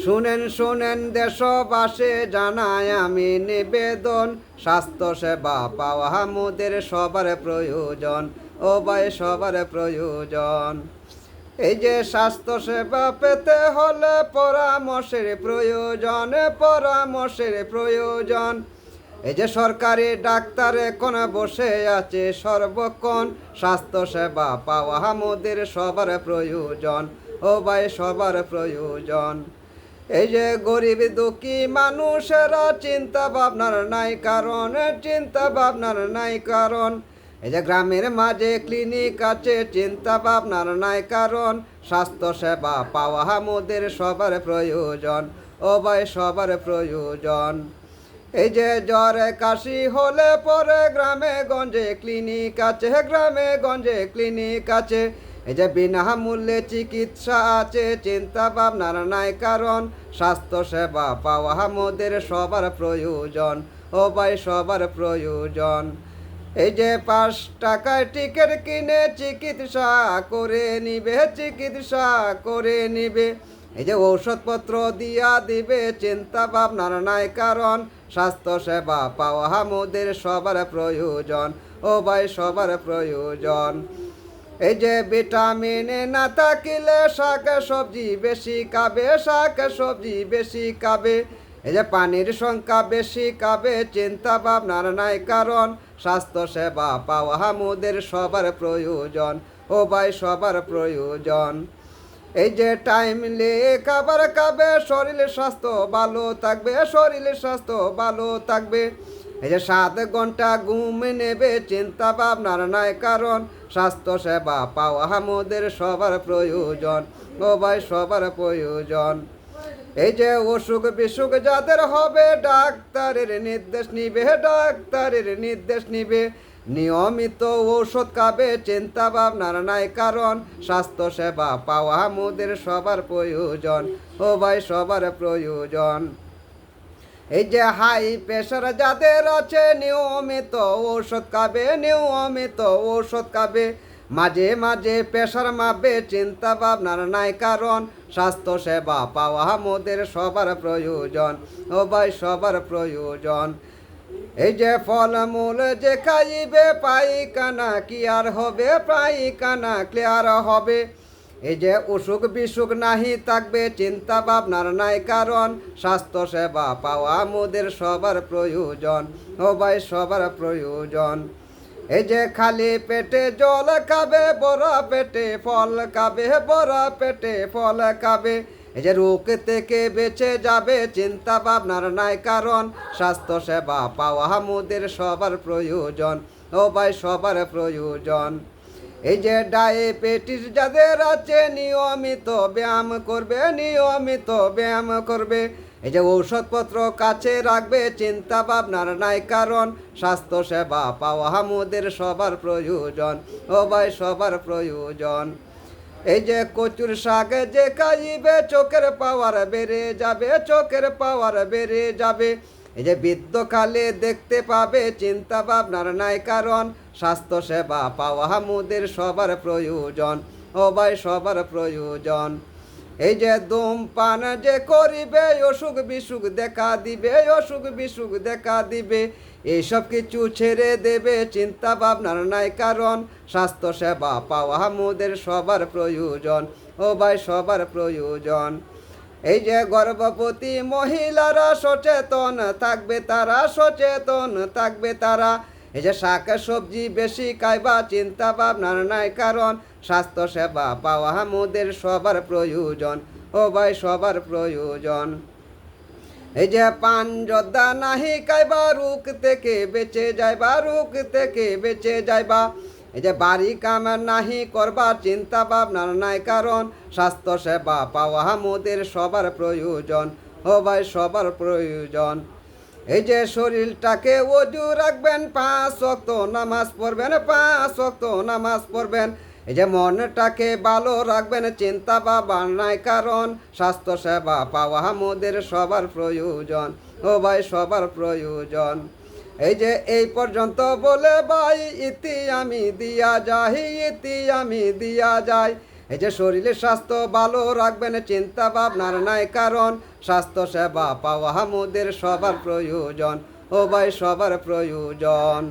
শুনেন শুনেন দেশবাসী জানাই আমি নিবেদন, স্বাস্থ্য সেবা পাওয়া মোদের সবার প্রয়োজন, ও ভাই সবার প্রয়োজন। এই যে স্বাস্থ্য সেবা পেতে হলে পরামর্শের প্রয়োজন, পরামর্শের প্রয়োজন। এই যে সরকারি ডাক্তার এখন বসে আছে সর্বক্ষণ, স্বাস্থ্য সেবা পাওয়া মোদের সবার প্রয়োজন, ও ভাই সবার প্রয়োজন। এই যে গরিব দুঃখী মানুষেরা চিন্তা ভাবনার নাই কারণ, চিন্তা ভাবনার নাই কারণ। এই যে গ্রামের মাঝে ক্লিনিক আছে, চিন্তা ভাবনার নাই কারণ, স্বাস্থ্য সেবা পাওয়া মোদের সবার প্রয়োজন, ও ভাই সবার প্রয়োজন। এই যে জ্বরে কাশি হলে পরে গ্রামে গঞ্জে ক্লিনিক আছে, গ্রামে গঞ্জে ক্লিনিক আছে। এই যে বিনামূল্যে চিকিৎসা আছে, চিন্তা ভাবনার নাই কারণ, স্বাস্থ্য সেবা পাওয়া মোদের সবার প্রয়োজন, ও ভাই সবার প্রয়োজন। এই যে 5 টাকায় টিকিট কিনে চিকিৎসা করে নিবে, চিকিৎসা করে নিবে। এই যে ঔষধপত্র দিয়া দিবে, চিন্তা ভাবনার নাই কারণ, স্বাস্থ্য সেবা পাওয়া মোদের সবার প্রয়োজন, ও ভাই সবার প্রয়োজন। এই যে ভিটামিন না থাকিলে শাক সবজি বেশি খাবে, শাক সবজি বেশি খাবে। এই যে পানির সংখ্যা বেশি খাবে, চিন্তা ভাবনার নাই কারণ, স্বাস্থ্য সেবা পাওয়া মোদের সবার প্রয়োজন, ও ভাই সবার প্রয়োজন। এই যে টাইমলি খাবার খাবে, শরীর স্বাস্থ্য ভালো থাকবে, শরীর স্বাস্থ্য ভালো থাকবে। এই যে 7 ঘন্টা ঘুম নেবে, চিন্তা ভাবনার নাই কারণ, স্বাস্থ্য সেবা পাওয়া মোদের সবার প্রয়োজন, ও ভাই সবার প্রয়োজন। এই যে অসুখ বিসুখ যাদের হবে, ডাক্তারের নির্দেশ নিবে, ডাক্তারের নির্দেশ নিবে। নিয়মিত ঔষধ খাবে, চিন্তা ভাবনার নাই কারণ, স্বাস্থ্য সেবা পাওয়া মোদের সবার প্রয়োজন, ও ভাই সবার প্রয়োজন। এই যে হাই প্রেশার যাদের আছে, নিয়মিত ঔষধ খাবে, নিয়মিত ঔষধ খাবে। মাঝে মাঝে প্রেশার মাপবে, চিন্তা ভাবনার নাই কারণ, স্বাস্থ্য সেবা পাওয়া মোদের সবার প্রয়োজন, ও ভাই সবার প্রয়োজন। এই যে ফলমূল যে খাইবে, পায়খানা কি আর হবে, পায়খানা ক্লিয়ার হবে। এই যে অসুখ বিসুখ নাহি থাকবে, চিন্তা ভাবনার নাই কারণ, স্বাস্থ্য সেবা পাওয়া মোদের সবার প্রয়োজন, ও ভাই সবার প্রয়োজন। এই যে খালি পেটে জল খাবে, বড় পেটে ফল খাবে, বড় পেটে ফল খাবে। এই যে রোগ থেকে বেঁচে যাবে, চিন্তা ভাবনার নাই কারণ, স্বাস্থ্য সেবা পাওয়া মোদের সবার প্রয়োজন, ও ভাই সবার প্রয়োজন। এই যে ডায়াবেটিস যাদের আছে, নিয়মিত ব্যায়াম করবে, নিয়মিত ব্যায়াম করবে। এই যে ঔষধপত্র কাছে রাখবে, চিন্তা ভাবনার নাই কারণ, স্বাস্থ্য সেবা পাওয়া মোদের সবার প্রয়োজন, ও ভাই সবার প্রয়োজন। এই যে কচুর শাক যে খাইবে, চোখের পাওয়ার বেড়ে যাবে, চোখের পাওয়ার বেড়ে যাবে। এই যে বৃদ্ধকালে দেখতে পাবে, চিন্তা ভাবনার নাই কারণ, স্বাস্থ্য সেবা পাওয়া মোদের সবার প্রয়োজন, ও ভাই সবার প্রয়োজন। এই যে ধূমপান যে করিবে, অসুখ বিসুখ দেখা দিবে, অসুখ বিসুখ দেখা দিবে। এইসব কিছু ছেড়ে দেবে, চিন্তা ভাবনার নাই কারণ, স্বাস্থ্য সেবা পাওয়া মোদের সবার প্রয়োজন, ও ভাই সবার প্রয়োজন। এই যে গর্ভবতী মহিলারা সচেতন থাকবে তারা, সচেতন থাকবে তারা। এই যে শাক সবজি বেশি খাইবা, চিন্তা ভাবনার নাই কারণ, স্বাস্থ্য সেবা পাওয়া মোদের সবার প্রয়োজন, ও ভাই সবার প্রয়োজন। এই যে পান যোদ্ধা নাহি খাইবা, রোগ থেকে বেঁচে যাইবা, রোগ থেকে বেঁচে যাইবা। এই যে বাড়ি কাম নাহি করবা, চিন্তা ভাবনার নাই কারণ, স্বাস্থ্য সেবা পাওয়া মোদের সবার প্রয়োজন, ও ভাই সবার প্রয়োজন। এই যে শরীরটাকে ওযু রাখবেন, 5 ওয়াক্ত নামাজ পড়বেন, 5 ওয়াক্ত নামাজ পড়বেন। এই যে মনটাকে ভালো রাখবেন, চিন্তা ভাবনার নাই কারণ, স্বাস্থ্য সেবা পাওয়া মোদের সবার প্রয়োজন, ও ভাই সবার প্রয়োজন। এই যে এই পর্যন্ত বলে ভাই ইতি আমি দিয়া যাই, ইতি আমি দিয়া যাই। এই যে শরীরের স্বাস্থ্য ভালো রাখবেন চিন্তা ভাবনার নাই কারণ স্বাস্থ্য সেবা পাওয়া মোদের সবার প্রয়োজন ও ভাই সবার প্রয়োজন।